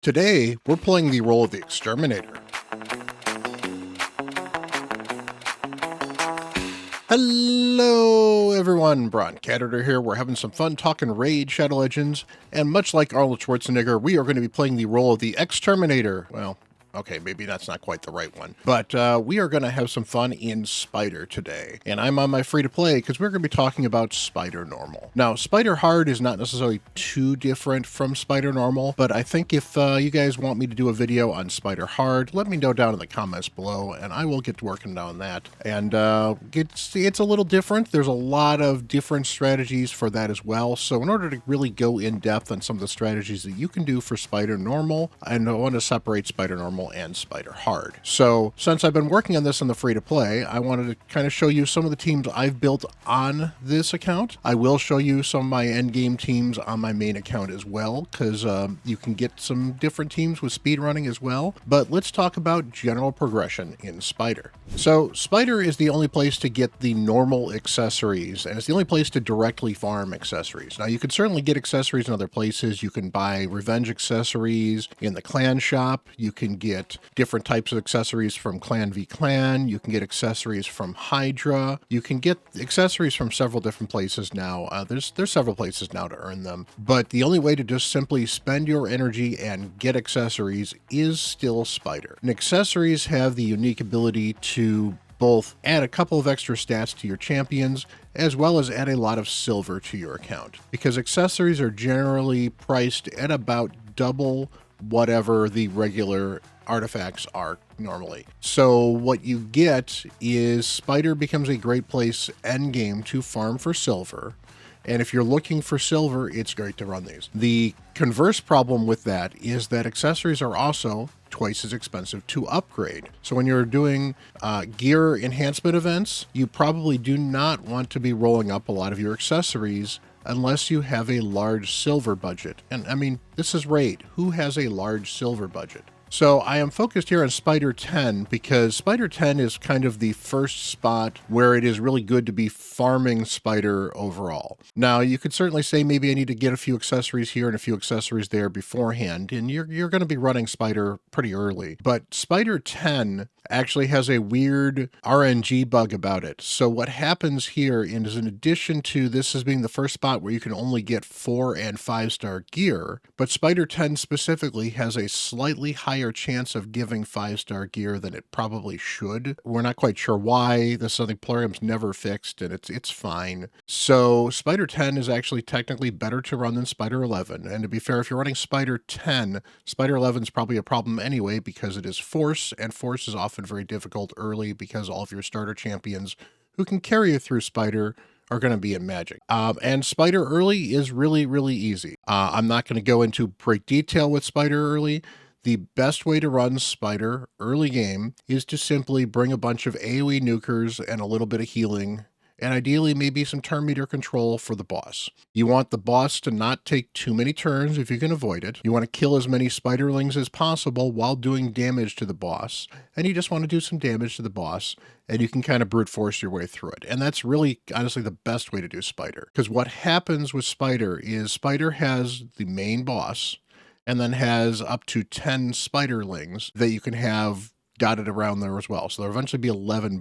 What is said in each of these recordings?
Today, we're playing the role of the Exterminator. Hello, everyone. Bront, CatHerder here. We're having some fun talking Raid Shadow Legends, and much like Arnold Schwarzenegger, we are going to be playing the role of the Exterminator. Well, okay, maybe that's not quite the right one. But we are going to have some fun in Spider today. And I'm on my free-to-play because we're going to be talking about Spider Normal. Now, Spider Hard is not necessarily too different from Spider Normal, but I think if you guys want me to do a video on Spider Hard, let me know down in the comments below, and I will get to working on that. And it's a little different. There's a lot of different strategies for that as well. So in order to really go in depth on some of the strategies that you can do for Spider Normal, I want to separate Spider Normal and Spider Hard. So since I've been working on this on the free-to-play, I wanted to kind of show you some of the teams I've built on this account. I will show you some of my endgame teams on my main account as well, because you can get some different teams with speedrunning as well. But let's talk about general progression in Spider. So Spider is the only place to get the normal accessories, and it's the only place to directly farm accessories. Now, you can certainly get accessories in other places. You can buy revenge accessories in the clan shop. You can get different types of accessories from Clan v Clan. You can get accessories from Hydra. You can get accessories from several different places now. There's several places now to earn them, but the only way to just simply spend your energy and get accessories is still Spider. And accessories have the unique ability to both add a couple of extra stats to your champions, as well as add a lot of silver to your account, because accessories are generally priced at about double whatever the regular artifacts are normally. So what you get is Spider becomes a great place endgame to farm for silver. And if you're looking for silver, it's great to run these. The converse problem with that is that accessories are also twice as expensive to upgrade. So when you're doing gear enhancement events, you probably do not want to be rolling up a lot of your accessories unless you have a large silver budget. And I mean, this is Raid. Who has a large silver budget? So I am focused here on Spider 10 because Spider 10 is kind of the first spot where it is really good to be farming Spider overall. Now, you could certainly say maybe I need to get a few accessories here and a few accessories there beforehand, and you're going to be running Spider pretty early. But Spider 10 actually has a weird RNG bug about it. So what happens here is, in addition to this as being the first spot where you can only get 4 and 5-star gear, but Spider 10 specifically has a slightly higher chance of giving 5-star gear than it probably should. We're not quite sure why. This is something Plarium's never fixed, and it's fine. So Spider 10 is actually technically better to run than Spider 11. And to be fair, if you're running Spider 10, Spider 11 is probably a problem anyway because it is Force, and Force is often very difficult early because all of your starter champions who can carry you through Spider are going to be in Magic. And Spider early is really, really easy. I'm not going to go into great detail with Spider early. The best way to run Spider early game is to simply bring a bunch of AoE nukers and a little bit of healing, and ideally maybe some turn meter control for the boss. You want the boss to not take too many turns if you can avoid it. You want to kill as many spiderlings as possible while doing damage to the boss, and you just want to do some damage to the boss, and you can kind of brute force your way through it. And that's really, honestly, the best way to do Spider. Because what happens with Spider is Spider has the main boss, and then has up to 10 spiderlings that you can have dotted around there as well. So there'll eventually be 11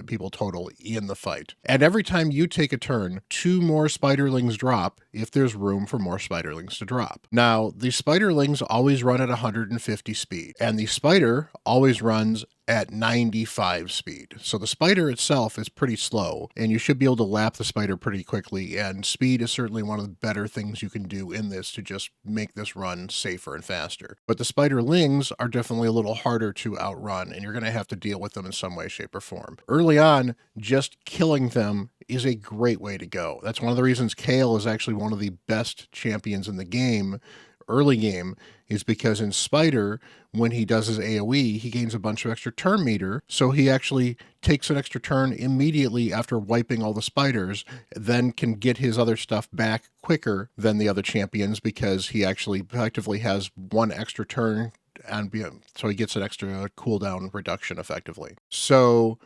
people total in the fight. And every time you take a turn, 2 more spiderlings drop if there's room for more spiderlings to drop. Now, the spiderlings always run at 150 speed, and the spider always runs at 95 speed. So the spider itself is pretty slow, and you should be able to lap the spider pretty quickly, and speed is certainly one of the better things you can do in this to just make this run safer and faster. But the spiderlings are definitely a little harder to outrun, and you're going to have to deal with them in some way, shape, or form. Early on, just killing them is a great way to go. That's one of the reasons Kale is actually one of the best champions in the game, early game, is because in Spider, when he does his AoE, he gains a bunch of extra turn meter, so he actually takes an extra turn immediately after wiping all the spiders, then can get his other stuff back quicker than the other champions because he actually effectively has 1 extra turn, and so he gets an extra cooldown reduction effectively. So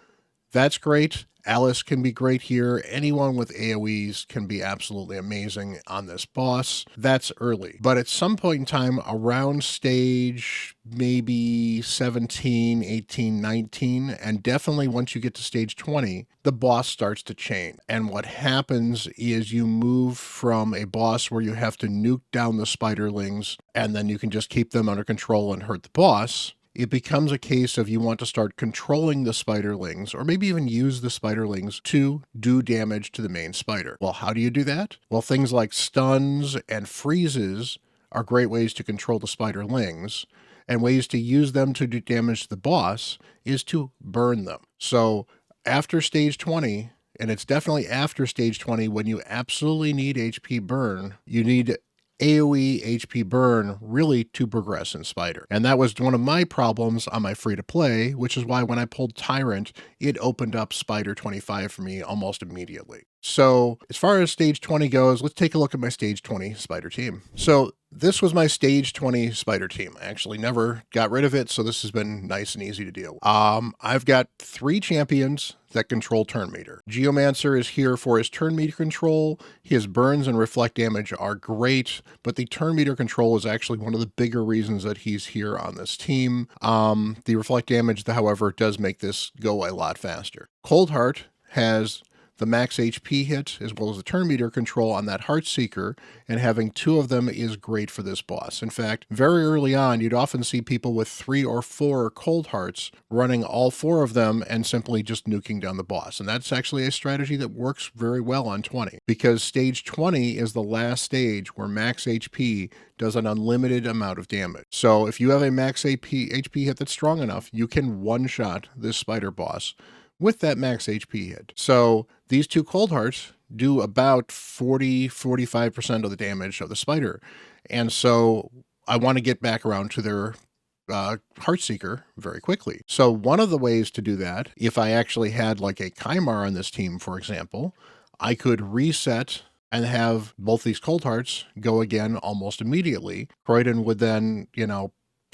That's great. Alice can be great here. Anyone with AoEs can be absolutely amazing on this boss. That's early. But at some point in time, around stage maybe 17, 18, 19, and definitely once you get to stage 20, the boss starts to change. And what happens is you move from a boss where you have to nuke down the spiderlings and then you can just keep them under control and hurt the boss. It becomes a case of you want to start controlling the spiderlings, or maybe even use the spiderlings to do damage to the main spider. Well, how do you do that? Well, things like stuns and freezes are great ways to control the spiderlings, and ways to use them to do damage to the boss is to burn them. So after stage 20, and it's definitely after stage 20 when you absolutely need HP burn, you need AoE HP burn really to progress in Spider. And that was one of my problems on my free-to-play, which is why when I pulled Tyrant, it opened up Spider 25 for me almost immediately. So as far as stage 20 goes, let's take a look at my stage 20 Spider team. So this was my stage 20 Spider team. I actually never got rid of it, so this has been nice and easy to deal with. I've got 3 champions that control turn meter. Geomancer is here for his turn meter control. His burns and reflect damage are great, but the turn meter control is actually one of the bigger reasons that he's here on this team. The reflect damage, however, does make this go a lot faster. Coldheart has the max HP hit, as well as the turn meter control on that Heartseeker, and having 2 of them is great for this boss. In fact, very early on, you'd often see people with 3 or 4 Cold Hearts running all 4 of them and simply just nuking down the boss. And that's actually a strategy that works very well on 20, because stage 20 is the last stage where max HP does an unlimited amount of damage. So if you have a max HP hit that's strong enough, you can one-shot this spider boss with that max HP hit. So these 2 Cold Hearts do about 40-45% of the damage of the spider. And so I want to get back around to their Heartseeker very quickly. So one of the ways to do that, if I actually had like a Kymar on this team, for example, I could reset and have both these Cold Hearts go again almost immediately. Croydon would then,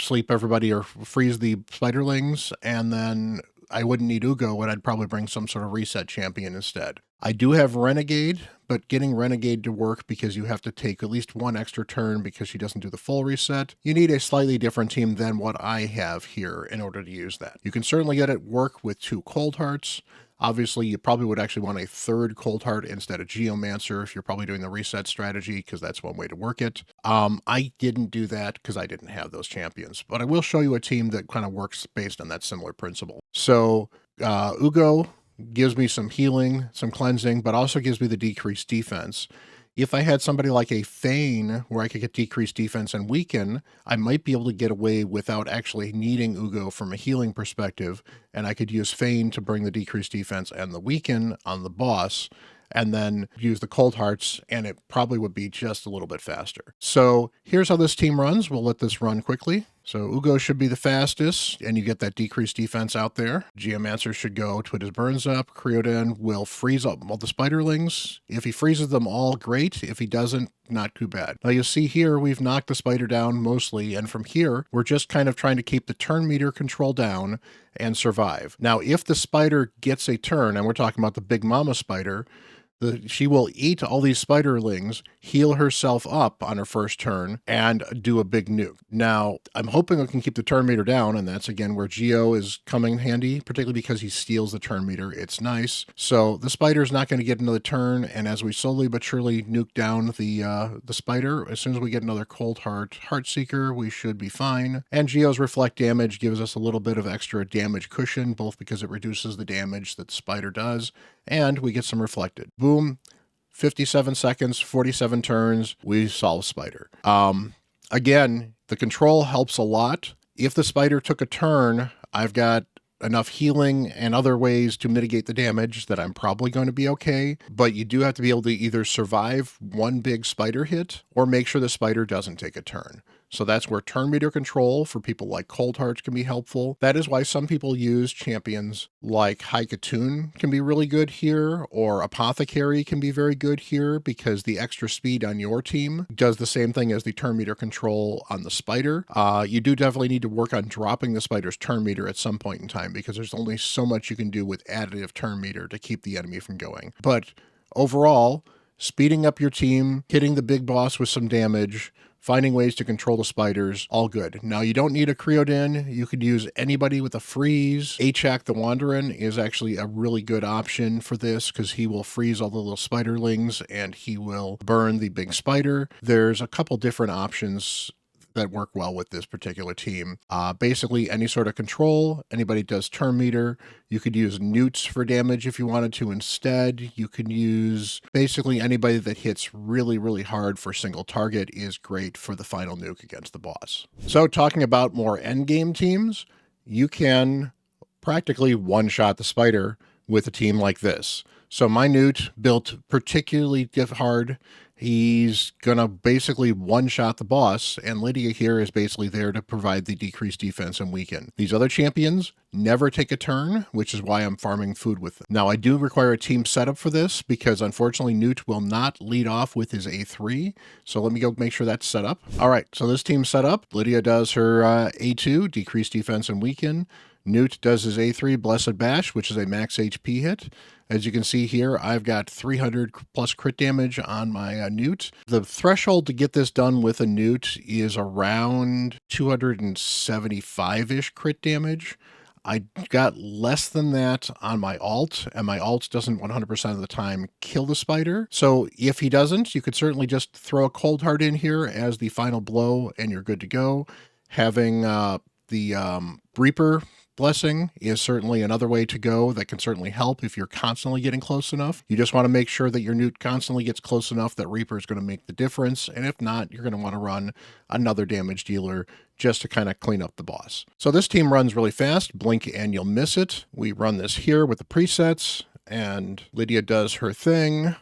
sleep everybody or freeze the spiderlings, and then I wouldn't need Ugo, and I'd probably bring some sort of reset champion instead. I do have Renegade, but getting Renegade to work, because you have to take at least 1 extra turn because she doesn't do the full reset, you need a slightly different team than what I have here in order to use that. You can certainly get it work with 2 Cold Hearts. Obviously, you probably would actually want a 3rd Cold Heart instead of Geomancer if you're probably doing the reset strategy, because that's one way to work it. I didn't do that because I didn't have those champions, but I will show you a team that kind of works based on that similar principle. So Ugo gives me some healing, some cleansing, but also gives me the decreased defense. If I had somebody like a Thane where I could get decreased defense and weaken, I might be able to get away without actually needing Ugo from a healing perspective, and I could use Thane to bring the decreased defense and the weaken on the boss, and then use the Cold Hearts, and it probably would be just a little bit faster. So here's how this team runs. We'll let this run quickly. So Ugo should be the fastest, and you get that decreased defense out there. Geomancer should go to put his burns up. Creodin will freeze up all the spiderlings. If he freezes them all, great. If he doesn't, not too bad. Now you'll see here, we've knocked the spider down mostly, and from here, we're just kind of trying to keep the turn meter control down and survive. Now, if the spider gets a turn, and we're talking about the big mama spider, she will eat all these spiderlings, heal herself up on her first turn, and do a big nuke. Now, I'm hoping I can keep the turn meter down, and that's again where Geo is coming handy, particularly because he steals the turn meter. It's nice. So the spider's not going to get another turn, and as we slowly but surely nuke down the spider, as soon as we get another Cold Heartseeker, we should be fine. And Geo's reflect damage gives us a little bit of extra damage cushion, both because it reduces the damage that the spider does, and we get some reflected. Boom, 57 seconds, 47 turns, we solve spider. Again, the control helps a lot. If the spider took a turn, I've got enough healing and other ways to mitigate the damage that I'm probably going to be okay, but you do have to be able to either survive one big spider hit or make sure the spider doesn't take a turn. So that's where turn meter control for people like Cold Heart can be helpful. That is why some people use champions like Haikatoon can be really good here, or Apothecary can be very good here, because the extra speed on your team does the same thing as the turn meter control on the spider. You do definitely need to work on dropping the spider's turn meter at some point in time, because there's only so much you can do with additive turn meter to keep the enemy from going. But overall, speeding up your team, hitting the big boss with some damage, finding ways to control the spiders, all good. Now, you don't need a Creodin. You could use anybody with a freeze. Achak the Wanderin is actually a really good option for this, because he will freeze all the little spiderlings and he will burn the big spider. There's a couple different options that work well with this particular team. Basically, any sort of control, anybody does turn meter. You could use newts for damage if you wanted to instead. You can use basically anybody that hits really, really hard for single target is great for the final nuke against the boss. So talking about more endgame teams, you can practically one-shot the spider with a team like this. So my newt built particularly hard. He's going to basically one-shot the boss, and Lydia here is basically there to provide the decreased defense and weaken. These other champions never take a turn, which is why I'm farming food with them. Now, I do require a team setup for this, because unfortunately Newt will not lead off with his A3, so let me go make sure that's set up. All right, so this team's set up. Lydia does her A2, decreased defense and weaken. Newt does his A3 Blessed Bash, which is a max HP hit. As you can see here, I've got 300 plus crit damage on my Newt. The threshold to get this done with a Newt is around 275-ish crit damage. I got less than that on my alt, and my alt doesn't 100% of the time kill the spider. So if he doesn't, you could certainly just throw a Cold Heart in here as the final blow, and you're good to go. Having the Reaper Blessing is certainly another way to go that can certainly help if you're constantly getting close enough. You just want to make sure that your Newt constantly gets close enough that Reaper is going to make the difference, and if not, you're going to want to run another damage dealer just to kind of clean up the boss. So this team runs really fast. Blink and you'll miss it. We run this here with the presets, and Lydia does her thing,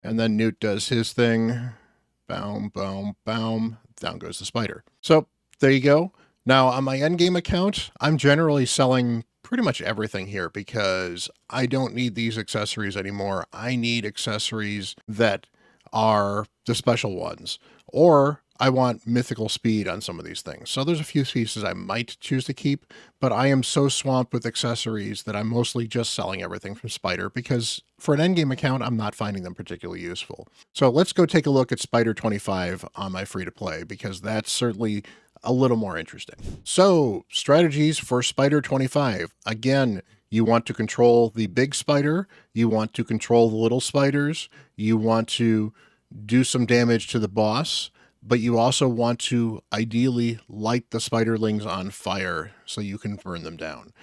and then Newt does his thing. Boom, boom, boom. Down goes the spider. So there you go. Now, on my endgame account, I'm generally selling pretty much everything here because I don't need these accessories anymore. I need accessories that are the special ones, or I want mythical speed on some of these things. So there's a few pieces I might choose to keep, but I am so swamped with accessories that I'm mostly just selling everything from Spider, because for an endgame account, I'm not finding them particularly useful. So let's go take a look at Spider 25 on my free-to-play, because that's certainly a little more interesting. So strategies for Spider 25. Again, you want to control the big spider. You want to control the little spiders. You want to do some damage to the boss, but you also want to ideally light the spiderlings on fire so you can burn them down.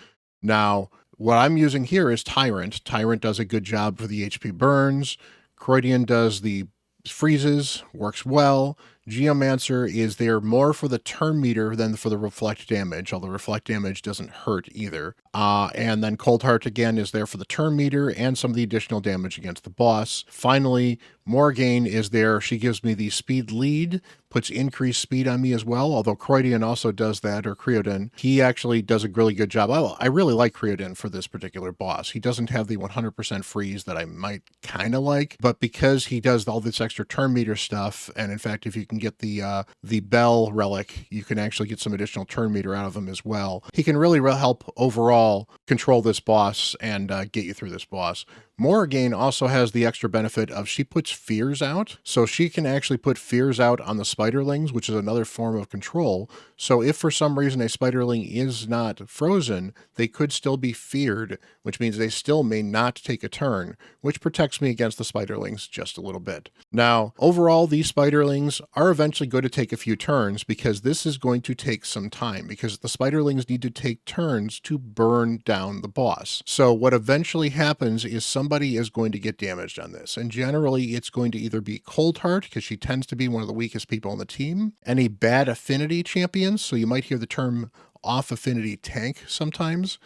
Now, what I'm using here is Tyrant. Tyrant does a good job for the HP burns. Croydian does the freezes, works well. Geomancer is there more for the turn meter than for the reflect damage, although reflect damage doesn't hurt either. And then Cold Heart again is there for the turn meter and some of the additional damage against the boss. Finally, Morgaine is there. She gives me the speed lead, puts increased speed on me as well, although Croydian also does that, or Creodin. He actually does a really good job. I really like Creodin for this particular boss. He doesn't have the 100% freeze that I might kind of like, but because he does all this extra turn meter stuff, and in fact, if you can get the Bell relic, you can actually get some additional turn meter out of him as well. He can really help overall control this boss and get you through this boss. Morgaine also has the extra benefit of she puts fears out, so she can actually put fears out on the spiderlings, which is another form of control. So if for some reason a spiderling is not frozen, they could still be feared, which means they still may not take a turn, which protects me against the spiderlings just a little bit. Now, overall, these spiderlings are eventually going to take a few turns, because this is going to take some time, because the spiderlings need to take turns to burn down the boss. So what eventually happens is somebody is going to get damaged on this, and generally it's going to either be Cold Heart, because she tends to be one of the weakest people on the team, any bad affinity champions, so you might hear the term off affinity tank sometimes.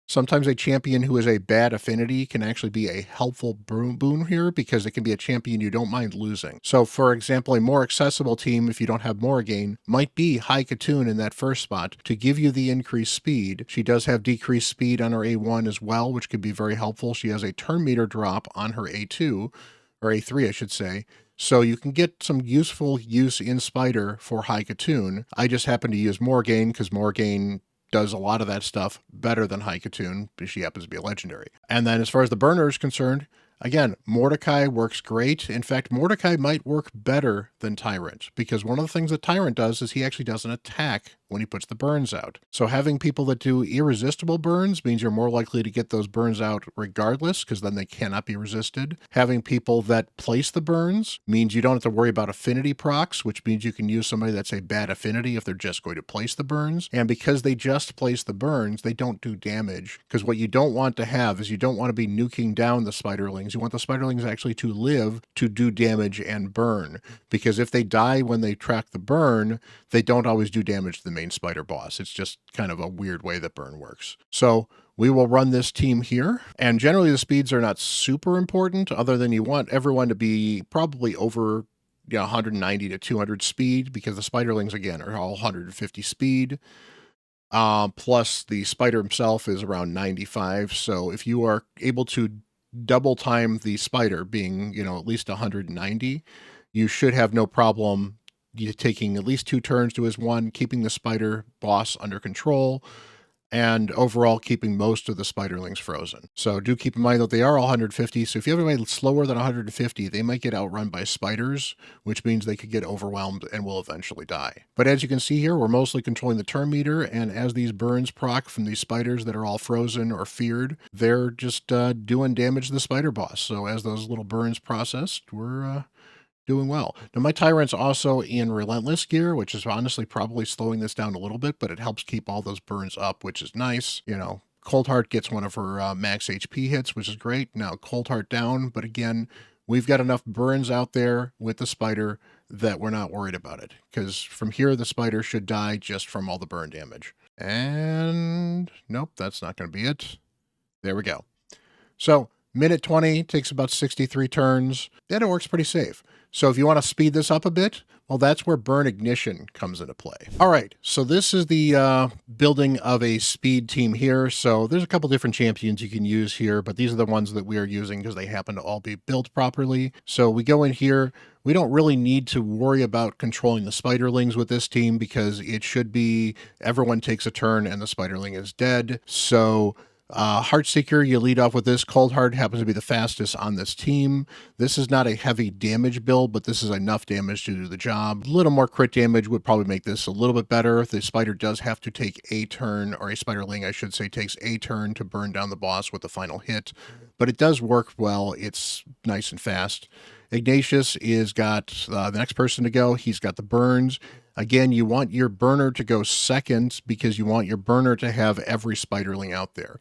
Sometimes a champion who is a bad affinity can actually be a helpful boon here because it can be a champion you don't mind losing. So, for example, a more accessible team, if you don't have Morrigan, might be High Katoon in that first spot to give you the increased speed. She does have decreased speed on her A1 as well, which could be very helpful. She has a turn meter drop on her A2, or A3, I should say. So you can get some useful use in Spider for High Katoon. I just happen to use Morrigan because Morrigan does a lot of that stuff better than High Katoon, because she happens to be a legendary. And then as far as the burner is concerned, again, Mordecai works great. In fact, Mordecai might work better than Tyrant, because one of the things that Tyrant does is he actually does an attack when he puts the burns out. So having people that do irresistible burns means you're more likely to get those burns out regardless, because then they cannot be resisted. Having people that place the burns means you don't have to worry about affinity procs, which means you can use somebody that's a bad affinity if they're just going to place the burns. And because they just place the burns, they don't do damage, because what you don't want to have is you don't want to be nuking down the spiderlings. You want the spiderlings actually to live to do damage and burn, because if they die when they track the burn, they don't always do damage to the main spider boss. It's just kind of a weird way that burn works. So we will run this team here, and generally the speeds are not super important, other than you want everyone to be probably over 190 to 200 speed, because the spiderlings, again, are all 150 speed. Plus the spider himself is around 95. So if you are able to double time the spider being, at least 190, you should have no problem taking at least 2 turns to his 1, keeping the spider boss under control, and overall keeping most of the spiderlings frozen. So do keep in mind that they are all 150, so if you have anybody slower than 150, they might get outrun by spiders, which means they could get overwhelmed and will eventually die. But as you can see here, we're mostly controlling the turn meter, and as these burns proc from these spiders that are all frozen or feared, they're just doing damage to the spider boss. So as those little burns processed, we're doing well. Now, my Tyrant's also in Relentless gear, which is honestly probably slowing this down a little bit, but it helps keep all those burns up, which is nice. Cold Heart gets one of her max HP hits, which is great. Now, Cold Heart down, but again, we've got enough burns out there with the spider that we're not worried about it, because from here, the spider should die just from all the burn damage. And nope, that's not going to be it. There we go. So, minute 20 takes about 63 turns, and it works pretty safe. So if you want to speed this up a bit, well, that's where Burn Ignition comes into play. All right, so this is the building of a speed team here. So there's a couple different champions you can use here, but these are the ones that we are using because they happen to all be built properly. So we go in here. We don't really need to worry about controlling the spiderlings with this team, because it should be everyone takes a turn and the spiderling is dead. So Heartseeker, you lead off with this. Cold Heart happens to be the fastest on this team. This is not a heavy damage build, but this is enough damage to do the job. A little more crit damage would probably make this a little bit better. The spider does have to take a turn, or a spiderling, I should say, takes a turn to burn down the boss with the final hit. But it does work well. It's nice and fast. Ignatius is got the next person to go. He's got the burns. Again, you want your burner to go second, because you want your burner to have every spiderling out there.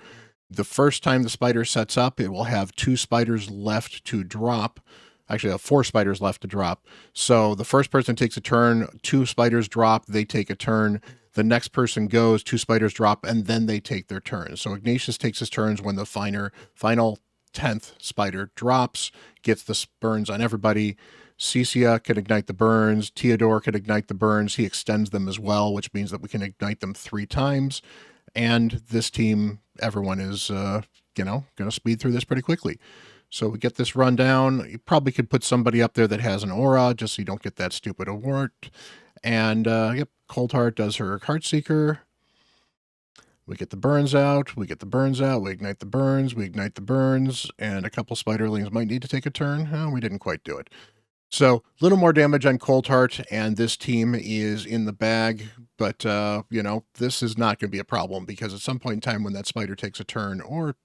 The first time the spider sets up, it will have 2 spiders left to drop. Actually, 4 spiders left to drop. So the first person takes a turn, 2 spiders drop, they take a turn. The next person goes, 2 spiders drop, and then they take their turn. So Ignatius takes his turns when the final 10th spider drops, gets the burns on everybody. Cecia can ignite the burns. Theodore can ignite the burns. He extends them as well, which means that we can ignite them 3 times. And this team, everyone is, going to speed through this pretty quickly. So we get this run down. You probably could put somebody up there that has an aura, just so you don't get that stupid award. And, yep, Cold Heart does her Heartseeker. We get the burns out, we get the burns out, we ignite the burns, and a couple spiderlings might need to take a turn. Oh, we didn't quite do it. So a little more damage on Cold Heart, and this team is in the bag. But, this is not going to be a problem, because at some point in time when that spider takes a turn, or,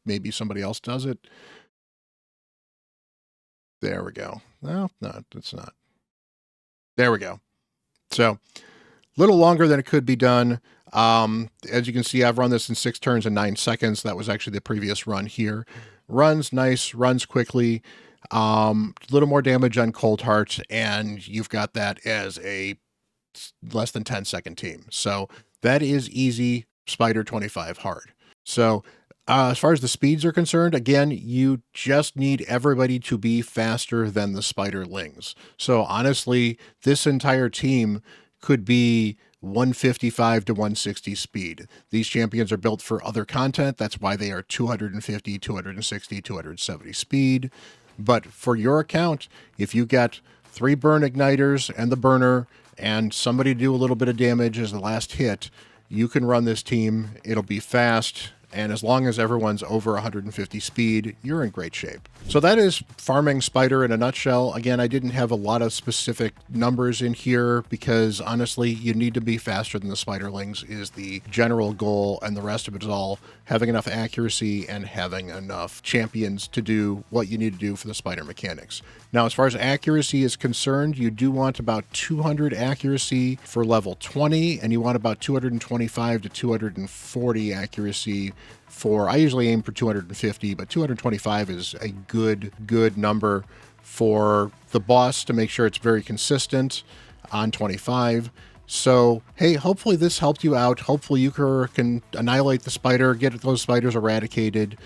maybe somebody else does it. There we go. No, it's not. There we go. So a little longer than it could be done. As you can see, I've run this in 6 turns and 9 seconds. That was actually the previous run here. Runs nice, runs quickly. A little more damage on Cold Heart, and you've got that as a less than 10-second team. So that is easy Spider 25 hard. So, as far as the speeds are concerned, again, you just need everybody to be faster than the spiderlings. So, honestly, this entire team could be 155 to 160 speed. These champions are built for other content. That's why they are 250, 260, 270 speed. But for your account, if you get 3 burn igniters and the burner and somebody do a little bit of damage as the last hit, you can run this team. It'll be fast, and as long as everyone's over 150 speed, you're in great shape. So that is farming Spider in a nutshell. Again, I didn't have a lot of specific numbers in here because honestly, you need to be faster than the Spiderlings is the general goal, and the rest of it is all having enough accuracy and having enough champions to do what you need to do for the Spider mechanics. Now, as far as accuracy is concerned, you do want about 200 accuracy for level 20, and you want about 225 to 240 accuracy for, I usually aim for 250, but 225 is a good number for the boss to make sure it's very consistent on 25. So, hey, hopefully this helped you out. Hopefully you can annihilate the spider, get those spiders eradicated.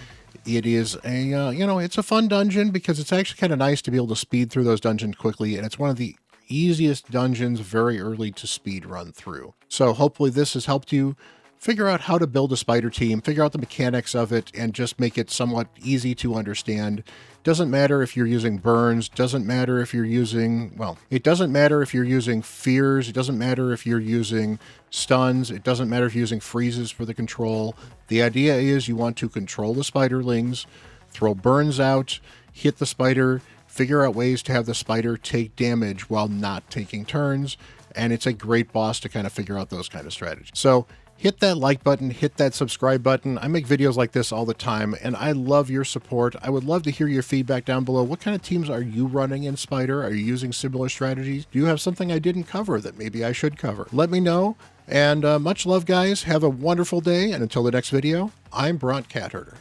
It is a, it's a fun dungeon because it's actually kind of nice to be able to speed through those dungeons quickly, and it's one of the easiest dungeons very early to speed run through. So hopefully this has helped you figure out how to build a spider team, figure out the mechanics of it, and just make it somewhat easy to understand. Doesn't matter if you're using burns, doesn't matter if you're using, well, it doesn't matter if you're using fears, it doesn't matter if you're using stuns, it doesn't matter if you're using freezes for the control. The idea is you want to control the spiderlings, throw burns out, hit the spider, figure out ways to have the spider take damage while not taking turns, and it's a great boss to kind of figure out those kind of strategies. So hit that like button, hit that subscribe button. I make videos like this all the time, and I love your support. I would love to hear your feedback down below. What kind of teams are you running in Spider? Are you using similar strategies? Do you have something I didn't cover that maybe I should cover? Let me know, and much love, guys. Have a wonderful day, and until the next video, I'm Bront CatHerder.